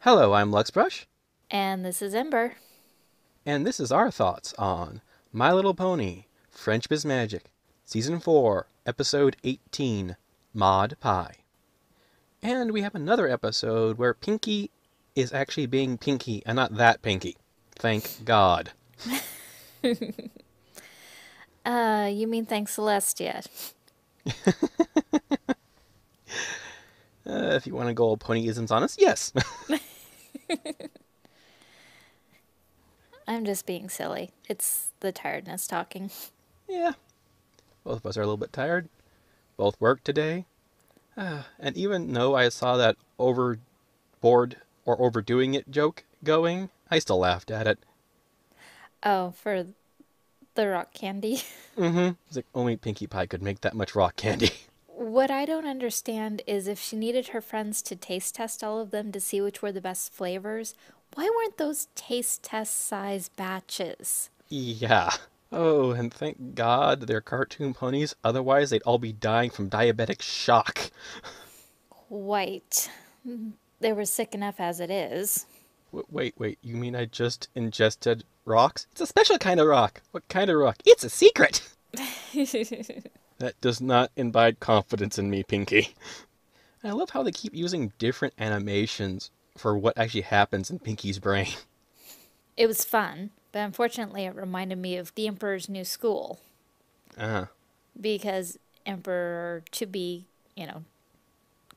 Hello, I'm Luxbrush, And this is Ember. and this is our thoughts on My Little Pony, Friendship is Magic, Season 4, Episode 18, Maud Pie. And we have another episode where Pinky is actually being Pinky and not that Pinky. Thank God. You mean thanks Celestia? If you want to go all ponyisms on us, yes. I'm just being silly. It's the tiredness talking. Yeah, both of us are a little bit tired. Both worked today. And even though I saw that overboard or overdoing it joke going, I still laughed at it. Oh, for the rock candy. It's like only Pinkie Pie could make that much rock candy. What I don't understand is if she needed her friends to taste test all of them to see which were the best flavors, why weren't those taste test size batches? Yeah. Oh, and thank God they're cartoon ponies, otherwise they'd all be dying from diabetic shock. Quite. They were sick enough as it is. Wait, you mean I just ingested rocks? It's a special kind of rock. What kind of rock? It's a secret! That does not imbibe confidence in me, Pinky. I love how they keep using different animations for what actually happens in Pinky's brain. It was fun, but unfortunately it reminded me of the Emperor's New School. Uh-huh. Because Emperor to be,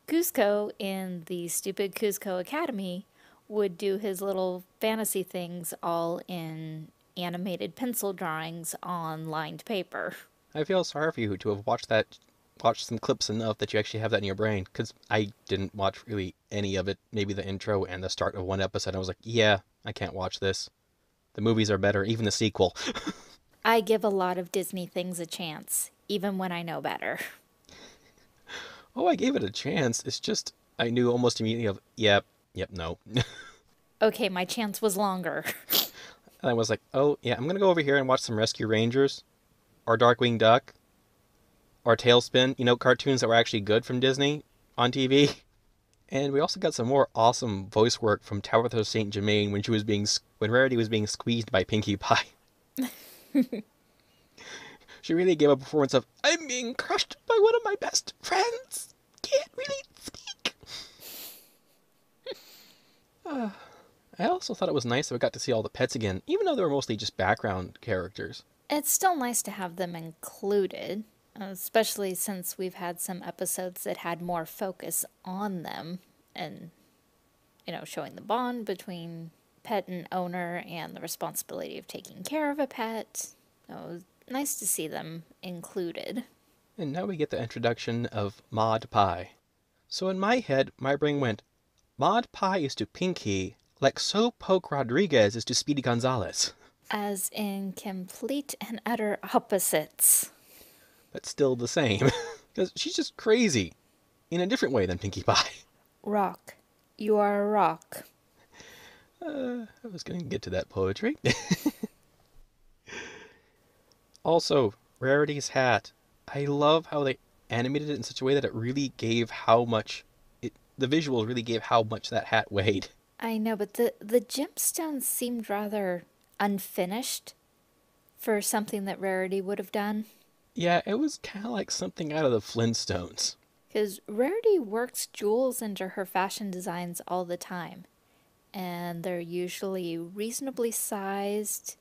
Cusco in the stupid Cusco Academy would do his little fantasy things all in animated pencil drawings on lined paper. I feel sorry for you to have watched some clips enough that you actually have that in your brain, because I didn't watch really any of it. Maybe the intro and the start of one episode. I was like, yeah, I can't watch this. The movies are better, even the sequel. I give a lot of Disney things a chance, even when I know better. Oh, I gave it a chance. It's just, I knew almost immediately of, yep, no. Okay, my chance was longer. And I was like, oh, yeah, I'm going to go over here and watch some Rescue Rangers, or Darkwing Duck, or Tailspin, cartoons that were actually good from Disney on TV. And we also got some more awesome voice work from Tabitha St. Germain when Rarity was being squeezed by Pinkie Pie. She really gave a performance of, I'm being crushed by one of my best friends. Can't really speak. I also thought it was nice that we got to see all the pets again, even though they were mostly just background characters. It's still nice to have them included, especially since we've had some episodes that had more focus on them and, showing the bond between pet and owner and the responsibility of taking care of a pet. It was nice to see them included. And now we get the introduction of Maud Pie. So in my head, my brain went, Maud Pie is to Pinky like Slowpoke Rodriguez is to Speedy Gonzales. As in complete and utter opposites. But still the same. Because she's just crazy. In a different way than Pinkie Pie. Rock. You are a rock. I was going to get to that poetry. Also, Rarity's hat. I love how they animated it in such a way that it really gave the visuals really gave how much that hat weighed. I know, but the gemstones seemed rather unfinished for something that Rarity would have done. Yeah, it was kind of like something out of the Flintstones. Because Rarity works jewels into her fashion designs all the time. And they're usually reasonably sized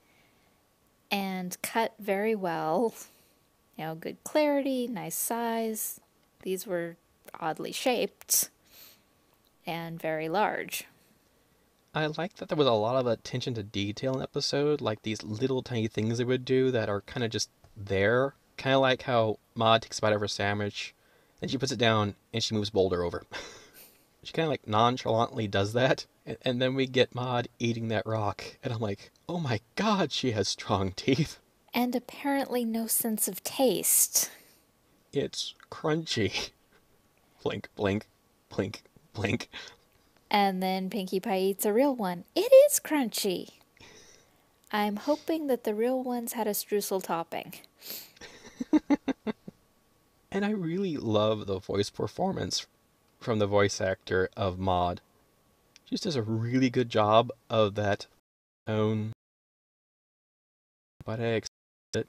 and cut very well. Good clarity, nice size. These were oddly shaped and very large. I like that there was a lot of attention to detail in the episode, like these little tiny things they would do that are kind of just there. Kind of like how Maud takes a bite of her sandwich, then she puts it down, and she moves Boulder over. She kind of like nonchalantly does that, and then we get Maud eating that rock, and I'm like, oh my God, she has strong teeth. And apparently no sense of taste. It's crunchy. Blink, blink, blink, blink. And then Pinkie Pie eats a real one. It is crunchy. I'm hoping that the real ones had a streusel topping. And I really love the voice performance from the voice actor of Maud. She just does a really good job of that tone, but I accept it.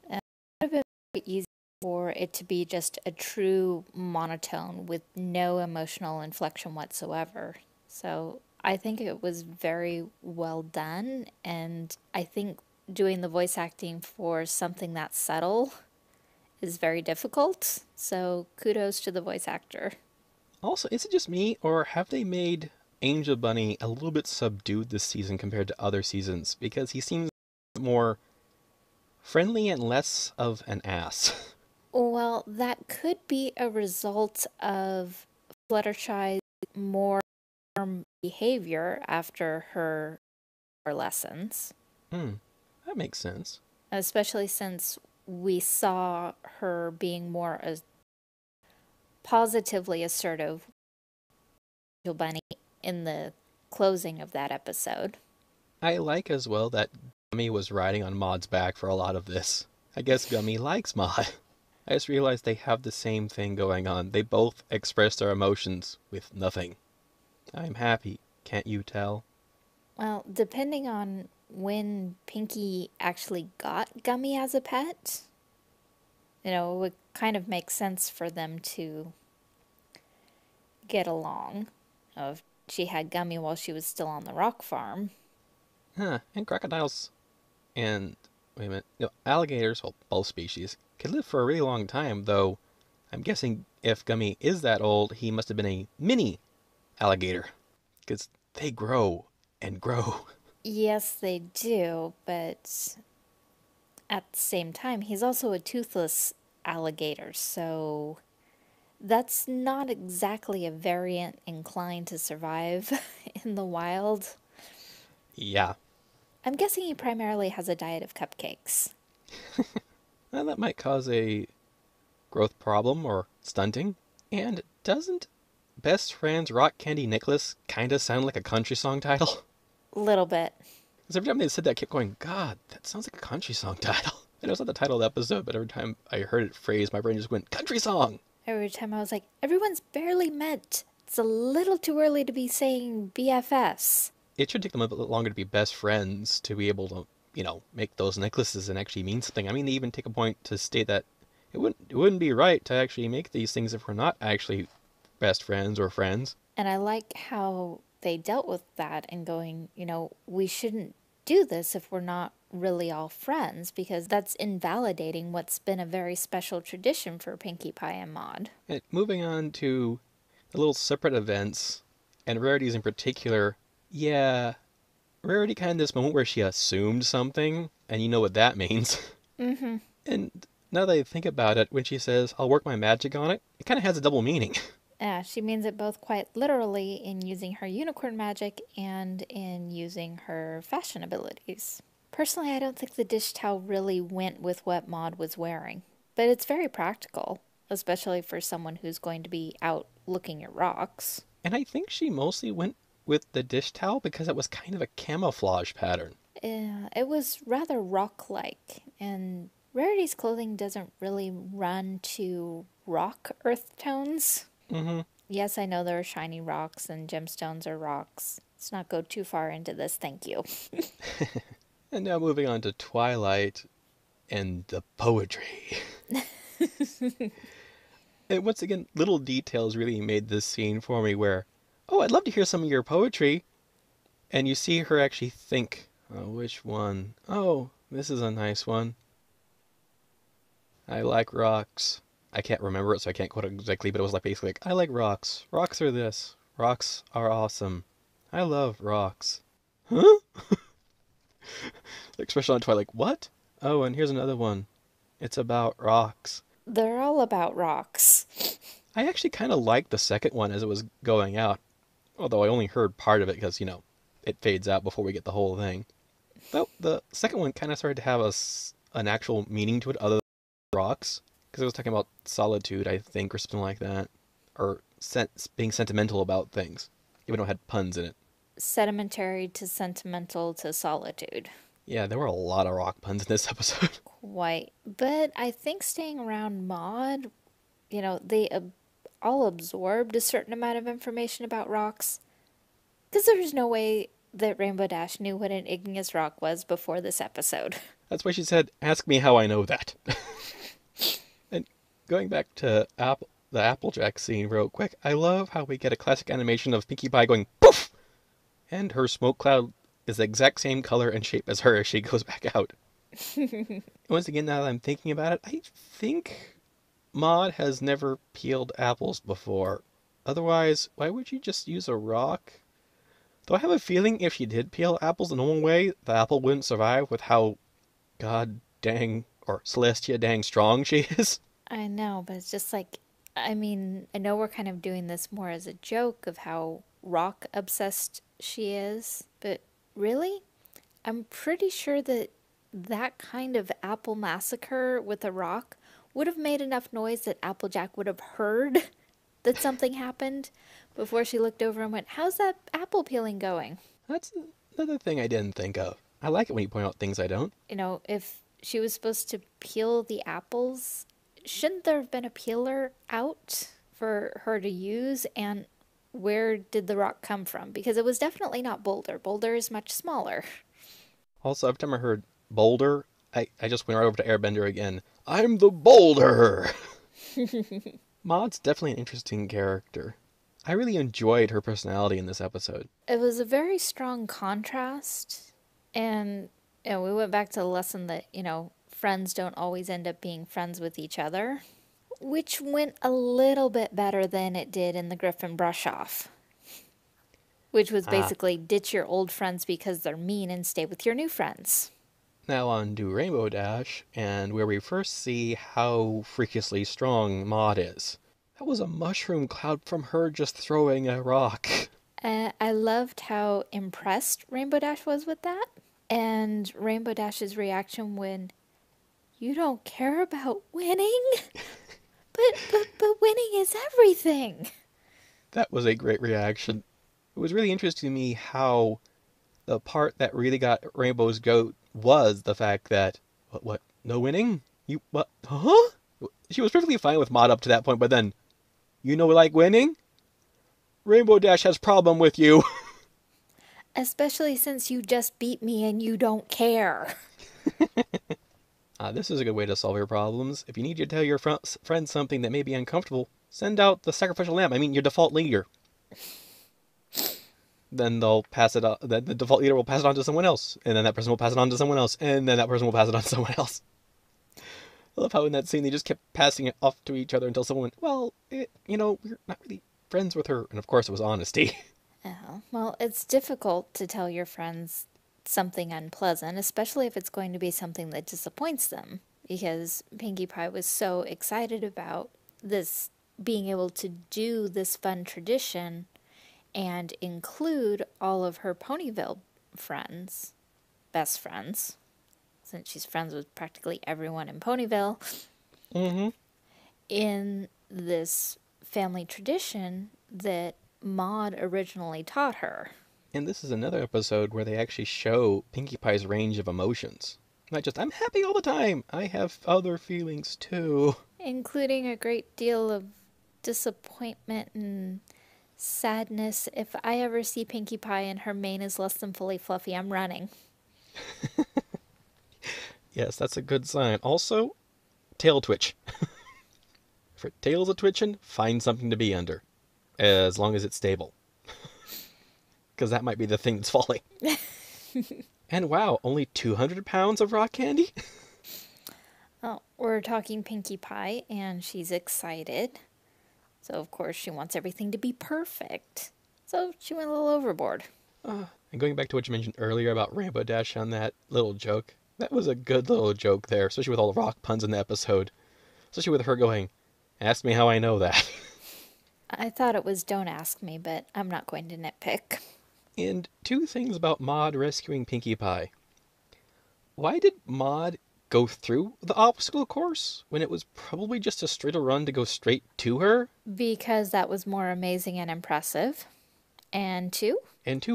And it would have been very easy for it to be just a true monotone with no emotional inflection whatsoever. So I think it was very well done, and I think doing the voice acting for something that subtle is very difficult. So kudos to the voice actor. Also, is it just me, or have they made Angel Bunny a little bit subdued this season compared to other seasons? Because he seems more friendly and less of an ass. Well, that could be a result of Fluttershy's more firm behavior after her lessons, Hmm, that makes sense. especially since we saw her being more positively assertive to Bunny in the closing of that episode. I like as well that Gummy was riding on Maud's back for a lot of this. I guess Gummy likes Maud. I just realized they have the same thing going on. They both express their emotions with nothing. I'm happy, can't you tell? Well, depending on when Pinky actually got Gummy as a pet, it would kind of make sense for them to get along. If she had Gummy while she was still on the rock farm. Huh, and crocodiles and, wait a minute, alligators, well, both species, can live for a really long time, though I'm guessing if Gummy is that old, he must have been a mini alligator. Because they grow and grow. Yes, they do, but at the same time, he's also a toothless alligator, so that's not exactly a variant inclined to survive in the wild. Yeah, I'm guessing he primarily has a diet of cupcakes. well, that might cause a growth problem or stunting. And doesn't Best Friend's Rock Candy Necklace kinda sound like a country song title? Little bit. Because every time they said that, I kept going, God, that sounds like a country song title. I know it's not the title of the episode, but every time I heard it phrased, my brain just went, country song! Every time I was like, everyone's barely met. It's a little too early to be saying BFS. It should take them a bit longer to be best friends to be able to, make those necklaces and actually mean something. I mean, they even take a point to state that it wouldn't be right to actually make these things if we're not actually best friends or friends. And I like how they dealt with that and going, we shouldn't do this if we're not really all friends because that's invalidating what's been a very special tradition for Pinkie Pie and Maud. And moving on to the little separate events, and Rarity's in particular, yeah, Rarity kind of this moment where she assumed something, and you know what that means. Mm-hmm. And now that I think about it, when she says, I'll work my magic on it, it kind of has a double meaning. Yeah, she means it both quite literally in using her unicorn magic and in using her fashion abilities. Personally, I don't think the dish towel really went with what Maud was wearing, but it's very practical, especially for someone who's going to be out looking at rocks. And I think she mostly went with the dish towel because it was kind of a camouflage pattern. Yeah, it was rather rock-like, and Rarity's clothing doesn't really run to rock earth tones. Mm-hmm. Yes, I know there are shiny rocks and gemstones are rocks. Let's not go too far into this, thank you. And now moving on to Twilight and the poetry. And once again, little details really made this scene for me where, oh, I'd love to hear some of your poetry. And you see her actually think, oh, which one? Oh, this is a nice one. I like rocks. I can't remember it, so I can't quote it exactly, but it was like basically like, I like rocks. Rocks are this. Rocks are awesome. I love rocks. Huh? Expression on Twilight, like, what? Oh, and here's another one. It's about rocks. They're all about rocks. I actually kind of liked the second one as it was going out, although I only heard part of it because, it fades out before we get the whole thing. Though the second one kind of started to have an actual meaning to it other than rocks, because it was talking about solitude, I think, or something like that, or being sentimental about things, even though it had puns in it. Sedimentary to sentimental to solitude. Yeah, there were a lot of rock puns in this episode. Quite. But I think staying around Maud, they all absorbed a certain amount of information about rocks. Because there's no way that Rainbow Dash knew what an igneous rock was before this episode. That's why she said, ask me how I know that. And going back to the Applejack scene real quick, I love how we get a classic animation of Pinkie Pie going poof! And her smoke cloud is the exact same color and shape as her as she goes back out. Once again, now that I'm thinking about it, I think Maud has never peeled apples before. Otherwise, why would you just use a rock? Though I have a feeling if she did peel apples the normal way, the apple wouldn't survive with how god dang or Celestia dang strong she is. I know, but it's just like, I mean, I know we're kind of doing this more as a joke of how rock obsessed she is, but really? I'm pretty sure that that kind of apple massacre with a rock would have made enough noise that Applejack would have heard that something happened before she looked over and went, "How's that apple peeling going?" That's another thing I didn't think of. I like it when you point out things I don't. You know, if she was supposed to peel the apples, shouldn't there have been a peeler out for her to use? And where did the rock come from? Because it was definitely not Boulder. Boulder is much smaller. Also, every time I heard Boulder, I just went right over to Airbender again. I'm the Boulder! Maud's definitely an interesting character. I really enjoyed her personality in this episode. It was a very strong contrast. And we went back to the lesson that, friends don't always end up being friends with each other, which went a little bit better than it did in the Griffin Brush Off, which was basically ditch your old friends because they're mean and stay with your new friends. Now on to Rainbow Dash, and where we first see how freakishly strong Maud is. That was a mushroom cloud from her just throwing a rock. I loved how impressed Rainbow Dash was with that. And Rainbow Dash's reaction when, "You don't care about winning? but winning is everything." That was a great reaction. It was really interesting to me how the part that really got Rainbow's goat was the fact that, what, no winning? You, what, huh? She was perfectly fine with Maud up to that point, but then, you know, like winning? Rainbow Dash has problem with you. Especially since you just beat me and you don't care. This is a good way to solve your problems. If you need to tell your friends something that may be uncomfortable, send out the sacrificial lamb. I mean, your default leader. Then they'll pass it on. Then the default leader will pass it on to someone else, and then that person will pass it on to someone else, and then that person will pass it on to someone else. I love how in that scene they just kept passing it off to each other until someone went, "Well, we're not really friends with her," and of course it was honesty. Well, it's difficult to tell your friends something unpleasant, especially if it's going to be something that disappoints them, because Pinkie Pie was so excited about this, being able to do this fun tradition and include all of her Ponyville friends, best friends, since she's friends with practically everyone in Ponyville, in this family tradition that Maud originally taught her. And this is another episode where they actually show Pinkie Pie's range of emotions. Not just, I'm happy all the time. I have other feelings too. Including a great deal of disappointment and sadness. If I ever see Pinkie Pie and her mane is less than fully fluffy, I'm running. Yes, that's a good sign. Also, tail twitch. If her tail's a twitching, find something to be under. As long as it's stable. Because that might be the thing that's falling. And wow, only 200 pounds of rock candy? Oh, we're talking Pinkie Pie, and she's excited. So, of course, she wants everything to be perfect. So, she went a little overboard. And going back to what you mentioned earlier about Rainbow Dash on that little joke, that was a good little joke there, especially with all the rock puns in the episode. Especially with her going, "Ask me how I know that." I thought it was "don't ask me," but I'm not going to nitpick. And two things about Maud rescuing Pinkie Pie. Why did Maud go through the obstacle course when it was probably just a straighter run to go straight to her? Because that was more amazing and impressive. And two,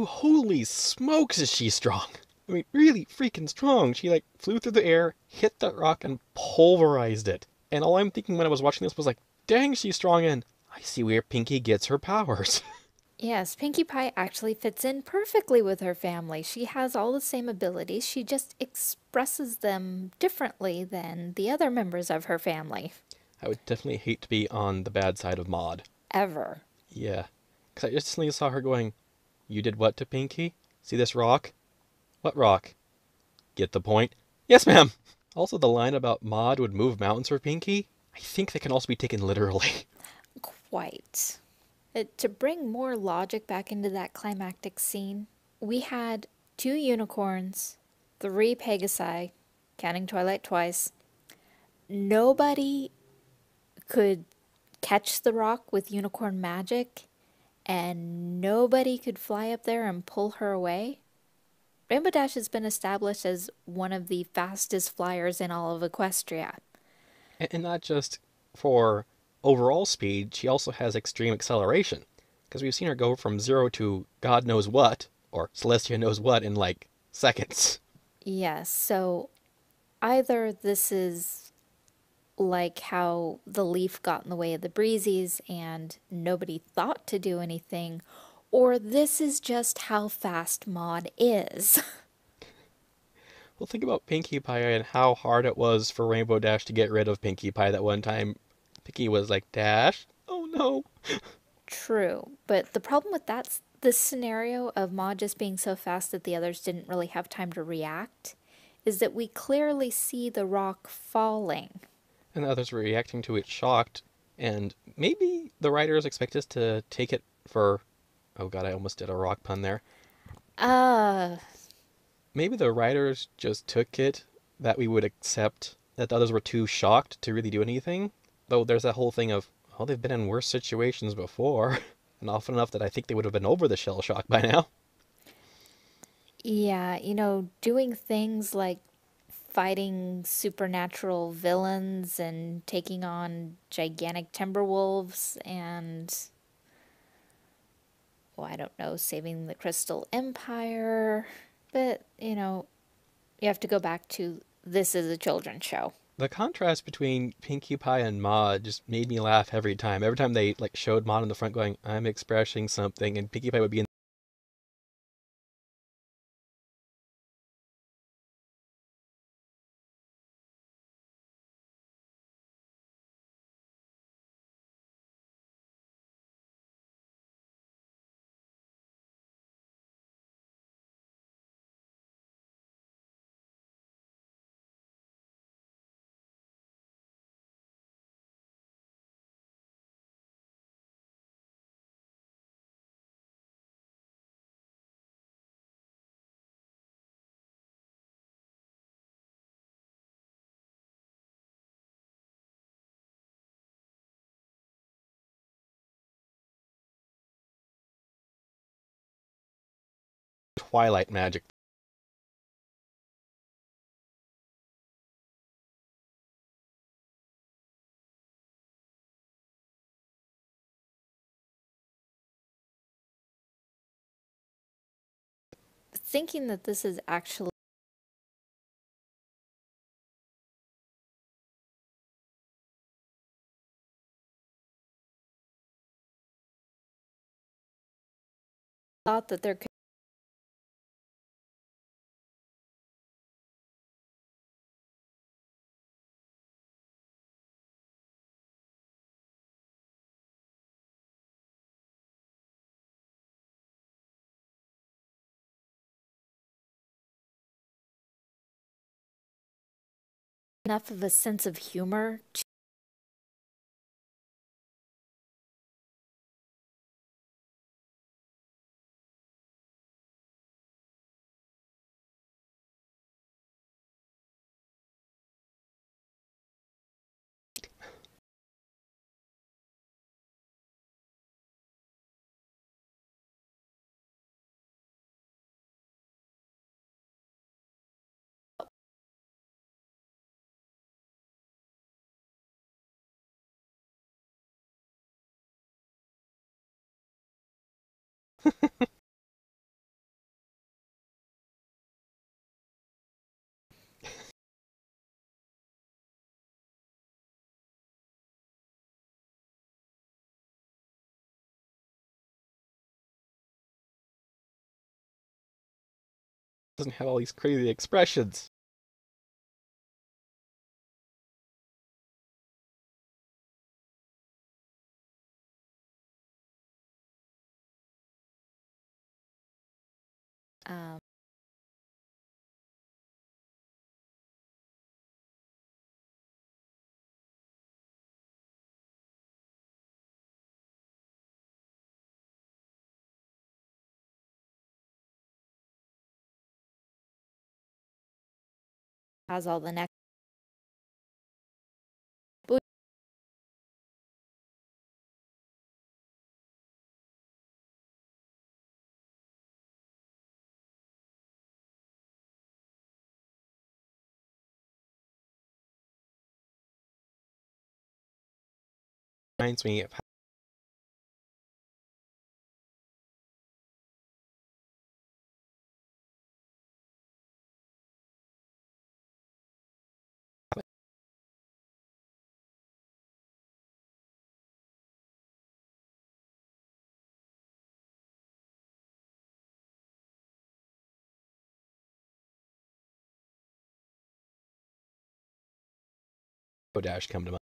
holy smokes is she strong. I mean, really freaking strong. She flew through the air, hit that rock, and pulverized it. And all I'm thinking when I was watching this was dang, she's strong, and I see where Pinkie gets her powers. Yes, Pinkie Pie actually fits in perfectly with her family. She has all the same abilities, she just expresses them differently than the other members of her family. I would definitely hate to be on the bad side of Maud. Ever. Yeah. Because I instantly saw her going, "You did what to Pinky? See this rock? What rock? Get the point? Yes, ma'am!" Also, the line about Maud would move mountains for Pinky, I think that can also be taken literally. Quite. To bring more logic back into that climactic scene, we had two unicorns, three Pegasi, counting Twilight twice. Nobody could catch the rock with unicorn magic, and nobody could fly up there and pull her away. Rainbow Dash has been established as one of the fastest flyers in all of Equestria. And not just for overall speed, she also has extreme acceleration. Because we've seen her go from 0 to God knows what, or Celestia knows what, in like seconds. Yes, so either this is like how the leaf got in the way of the breezies and nobody thought to do anything, or this is just how fast Maud is. Well, think about Pinkie Pie and how hard it was for Rainbow Dash to get rid of Pinkie Pie that one time. Pinkie was like, "Dash? Oh no." True, but the problem with that this scenario of Maud just being so fast that the others didn't really have time to react is that we clearly see the rock falling. And the others were reacting to it shocked. And maybe the writers expect us to take it for. Oh god, I almost did a rock pun there. Uh, Maybe the writers just took it that we would accept that the others were too shocked to really do anything. Though there's that whole thing of, oh, they've been in worse situations before, and often enough that I think they would have been over the shell shock by now. yeah, doing things like fighting supernatural villains and taking on gigantic timber wolves and, well, I don't know, saving the Crystal Empire. But, you have to go back to this is a children's show. The contrast between Pinkie Pie and Maud just made me laugh every time. Every time they like showed Maud in the front going, "I'm expressing something," and Pinkie Pie would be in Twilight magic. Thinking that this is actually thought that there could be enough of a sense of humor Doesn't have all these crazy expressions. Um, has all the neck. Reminds me of how Dash come to mind.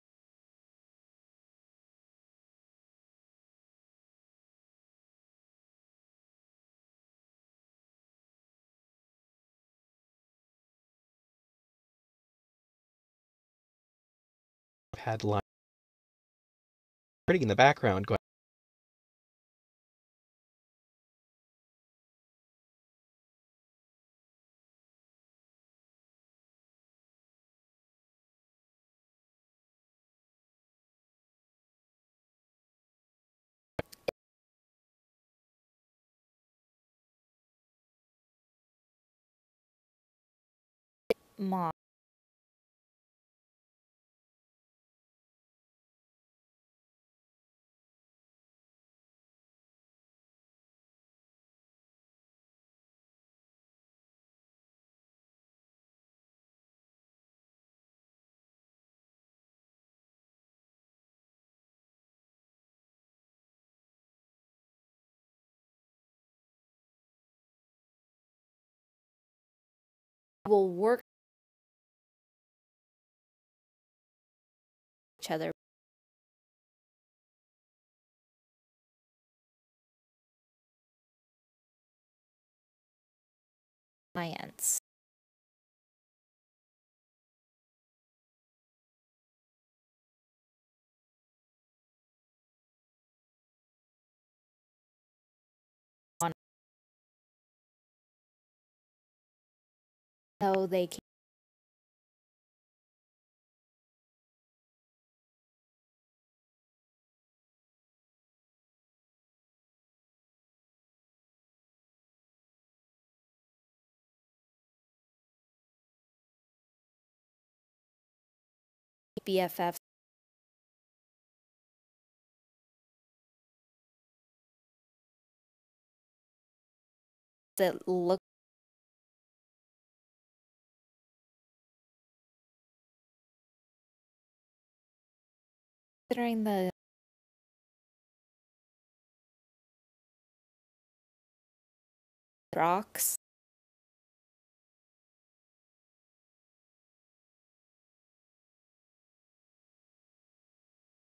I've had lines pretty in the background going Mom. Will work each other. Clients. On so they can BFFs that look considering the rocks.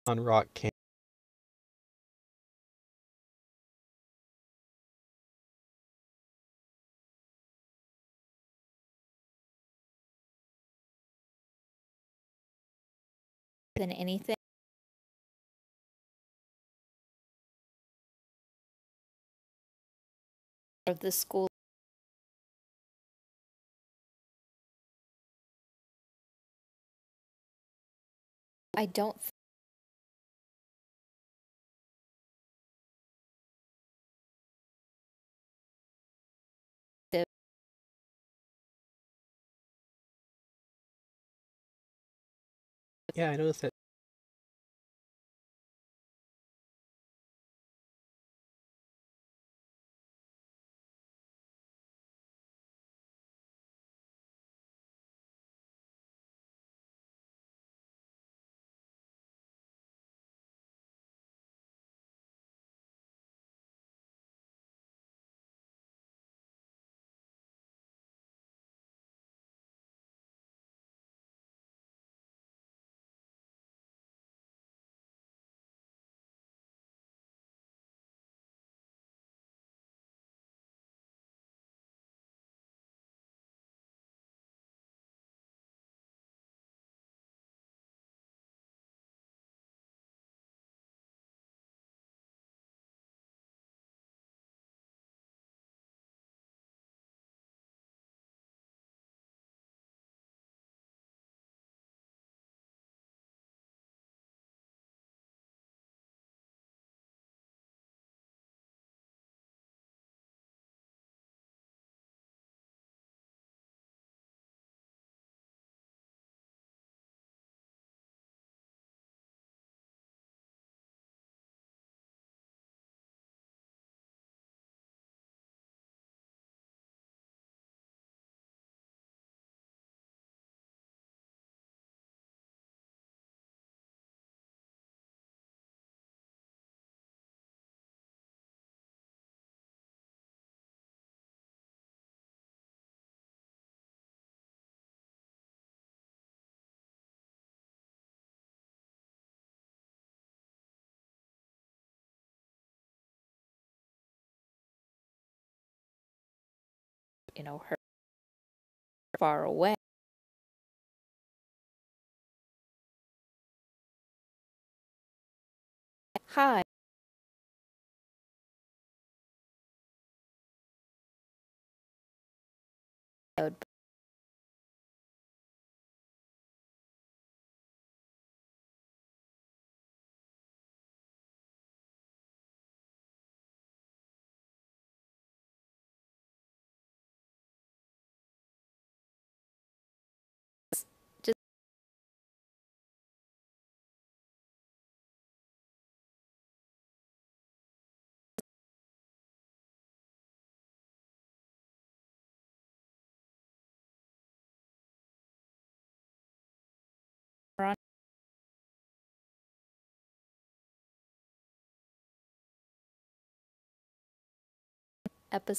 on rock can Than anything of the school. I don't think yeah, I noticed that her far away. Hi. Just on episode